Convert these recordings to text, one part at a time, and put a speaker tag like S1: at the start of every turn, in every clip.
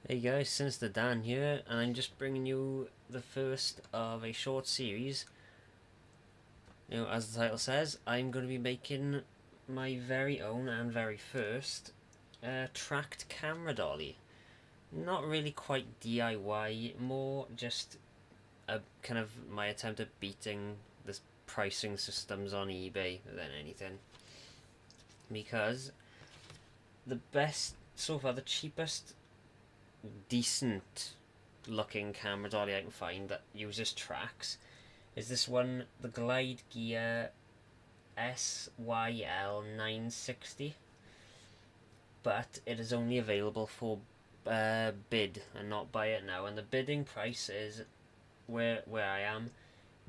S1: Hey guys, Sinister Dan here, and I'm just bringing you the first of a short series. As the title says, I'm going to be making my very own and very first tracked camera dolly. Not really quite DIY, more just a kind of my attempt at beating the pricing systems on eBay than anything. Because the best, so far, the cheapest decent looking camera dolly I can find that uses tracks is this one, the Glide Gear SYL 960, but it is only available for bid and not buy it now, and the bidding price is where I am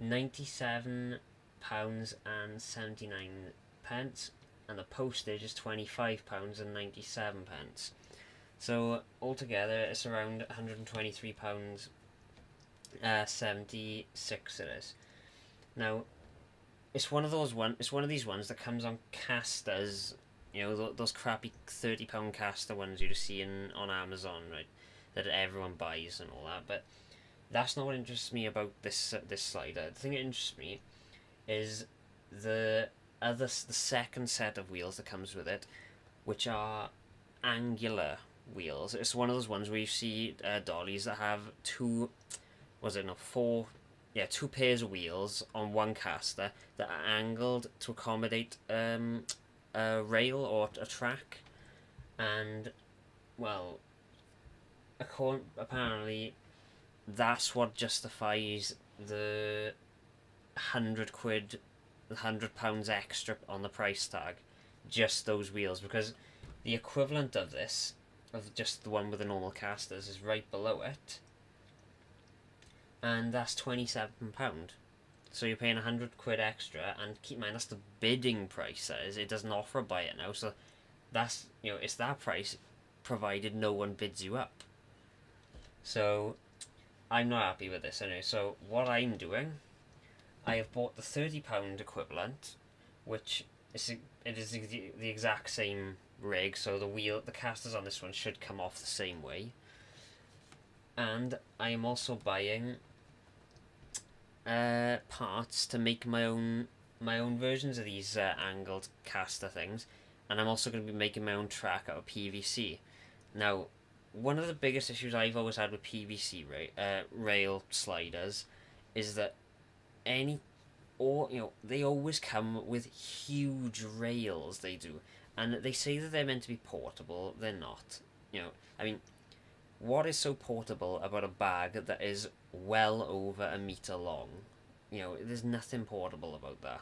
S1: £97.79, and the postage is £25.97. So altogether, it's around £123 £76 it is. Now, it's one of these ones that comes on casters, those crappy £30 caster ones you just see on Amazon, right? That everyone buys and all that. But that's not what interests me about this slider. The thing that interests me is the second set of wheels that comes with it, which are angular wheels. It's one of those ones where you see dollies that have two pairs of wheels on one caster that are angled to accommodate a rail or a track, and well, apparently that's what justifies the £100, £100 extra on the price tag, just those wheels, because the equivalent of this, of just the one with the normal casters, is right below it, and that's £27. So you're paying £100 extra, and keep in mind that's the bidding price. That is, it doesn't offer a buy it now, so that's it's that price, provided no one bids you up. So I'm not happy with this anyway. So what I'm doing, I have bought the £30 equivalent, which it is the exact same rig. So the casters on this one should come off the same way, and I am also buying parts to make my own versions of these angled caster things, and I'm also going to be making my own track out of PVC. Now, one of the biggest issues I've always had with PVC rail sliders is that any or they always come with huge rails. They do, and they say that they're meant to be portable. They're not. I mean, what is so portable about a bag that is well over a meter long? There's nothing portable about that.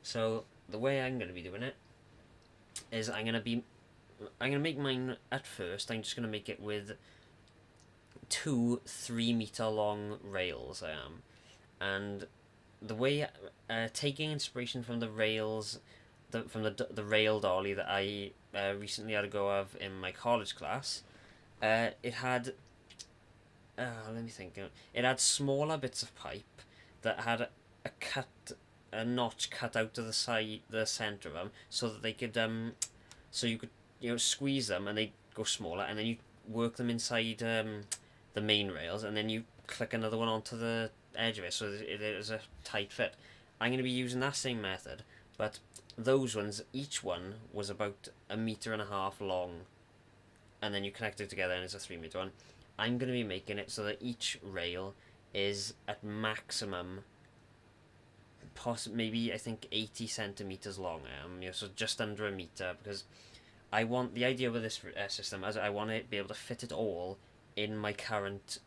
S1: So the way I'm going to be doing it is I'm gonna make mine at first. I'm just gonna make it with two 3 meter long rails. I am, and the way taking inspiration from the rails, from the rail dolly that I recently had a go of in my college class. It had let me think. It had smaller bits of pipe that had a notch cut out to the center of them, so that they could so you could squeeze them and they go smaller, and then you work them inside the main rails, and then you click another one onto the edge of it, so it is a tight fit. I'm going to be using that same method, but those ones, each one was about 1.5 meters long, and then you connect it together and it's a 3 meter one. I'm going to be making it so that each rail is at maximum, maybe I think 80 centimeters long. So just under a meter, because I want the idea with this system as I want to be able to fit it all in my current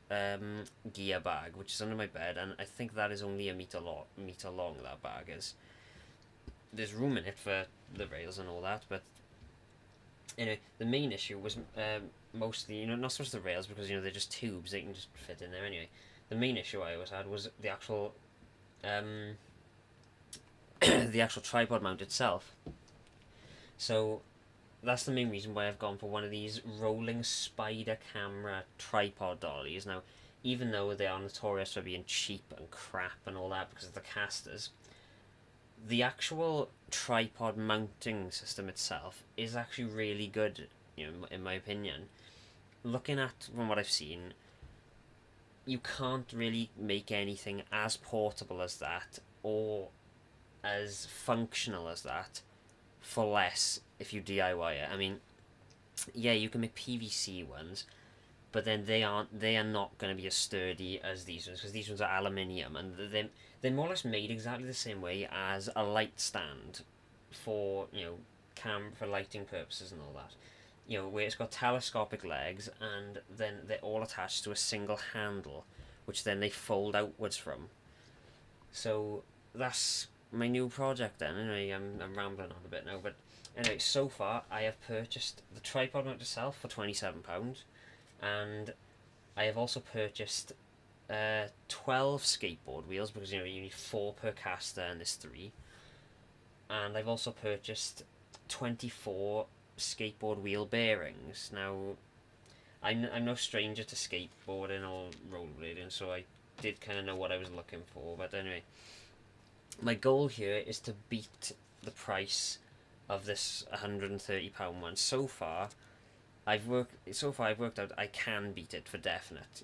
S1: gear bag, which is under my bed, and I think that is only a meter long. That bag is. There's room in it for the rails and all that, but anyway, the main issue was mostly not so much the rails, because they're just tubes, they can just fit in there anyway. The main issue I always had was the actual the actual tripod mount itself. So that's the main reason why I've gone for one of these rolling spider camera tripod dollies. Now, even though they are notorious for being cheap and crap and all that because of the casters, the actual tripod mounting system itself is actually really good, in my opinion. looking at from what I've seen, you can't really make anything as portable as that or as functional as that for less if you DIY it. I mean, yeah, you can make PVC ones, but then they are not going to be as sturdy as these ones because these ones are aluminium and they're more or less made exactly the same way as a light stand for for lighting purposes and all that. Where it's got telescopic legs and then they're all attached to a single handle, which then they fold outwards from. So that's my new project then. Anyway, I'm rambling on a bit now, but anyway, so far I have purchased the tripod mount itself for £27, and I have also purchased 12 skateboard wheels because you need 4 per caster and there's 3. And I've also purchased 24 skateboard wheel bearings. Now, I'm no stranger to skateboarding or rollerblading, so I did kind of know what I was looking for. But anyway, my goal here is to beat the price of this £130 one. So far, I've worked out I can beat it for definite.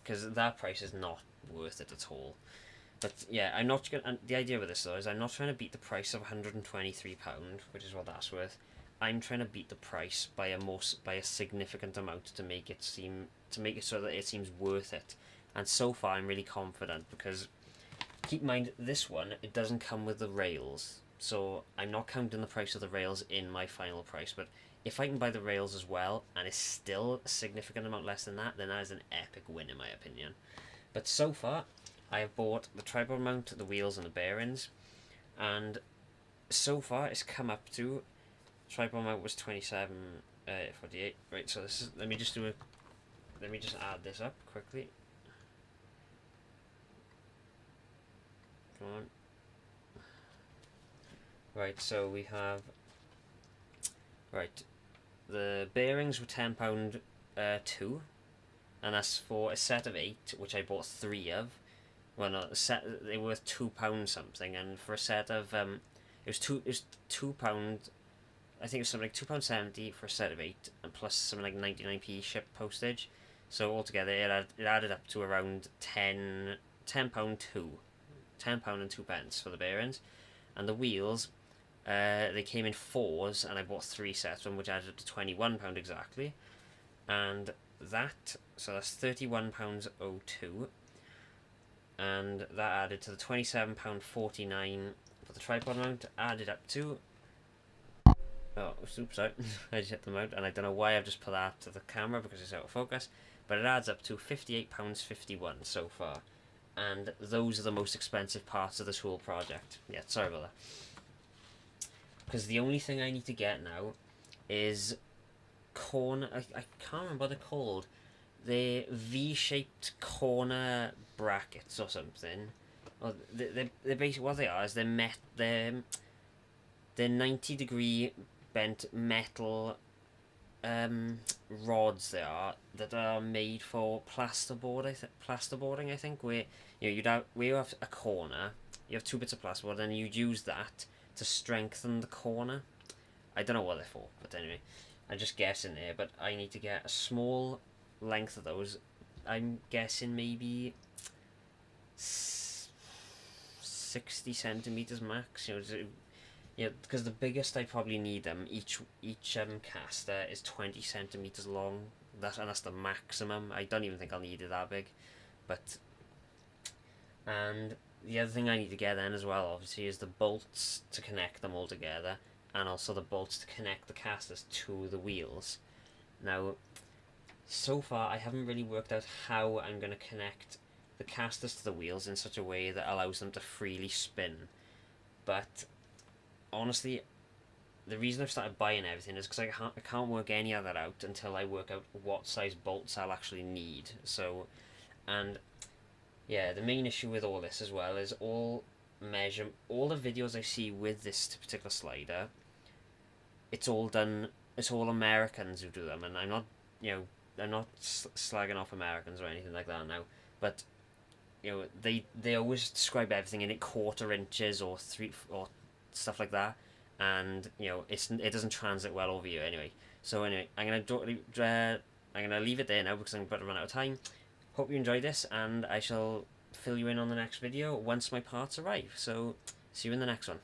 S1: Because that price is not worth it at all. But yeah, I'm not gonna. The idea with this though is I'm not trying to beat the price of £123, which is what that's worth. I'm trying to beat the price by a significant amount to make it so that it seems worth it. And so far, I'm really confident because keep in mind this one it doesn't come with the rails, so I'm not counting the price of the rails in my final price. But if I can buy the rails as well and it's still a significant amount less than that, then that is an epic win in my opinion. But so far, I have bought the tripod mount, the wheels and the bearings, and so far it's come up to tripod mount was 27.48. Right, so this is let me just add this up quickly. Come on. Right, so we have the bearings were £10 2, and that's for a set of 8, which I bought 3 of. Well, no, they were worth £2 something, and for a set of it was £2. I think it was something like £2.70 for a set of 8, and plus something like 99p ship postage. So altogether, it added up to around £10 and 2 pence for the bearings, and the wheels. They came in 4s, and I bought 3 sets, which added up to £21 exactly, and that's £31.02. And that added to the £27.49 for the tripod mount, added up to... Oh, oops, sorry. I just hit the mount, and I don't know why I've just put that to the camera because it's out of focus, but it adds up to £58.51 so far. And those are the most expensive parts of this whole project. Yeah, sorry about that. Because the only thing I need to get now is corner... I can't remember what they're called. They're V-shaped corner brackets or something. Well, they're basically what they are is they're 90-degree bent metal rods that are made for plasterboarding. I think where you have a corner, you have 2 bits of plasterboard, and you'd use that to strengthen the corner. I don't know what they're for, but anyway, I'm just guessing there. But I need to get a small length of those. I'm guessing maybe 60 centimeters max. Because the biggest I probably need them each caster is 20 centimeters long. That's the maximum. I don't even think I'll need it that big, and the other thing I need to get then as well, obviously, is the bolts to connect them all together, and also the bolts to connect the casters to the wheels. Now, so far I haven't really worked out how I'm going to connect the casters to the wheels in such a way that allows them to freely spin. But honestly, the reason I've started buying everything is because I can't work any of that out until I work out what size bolts I'll actually need. So, and yeah, the main issue with all this as well is all the videos I see with this particular slider, it's all Americans who do them, and I'm not slagging off Americans or anything like that now, but they always describe everything in 1/4 inches or 3 or stuff like that, and it doesn't translate well over here anyway. So anyway, I'm gonna I'm going to leave it there now because I'm about to run out of time. Hope you enjoyed this, and I shall fill you in on the next video once my parts arrive. So, see you in the next one.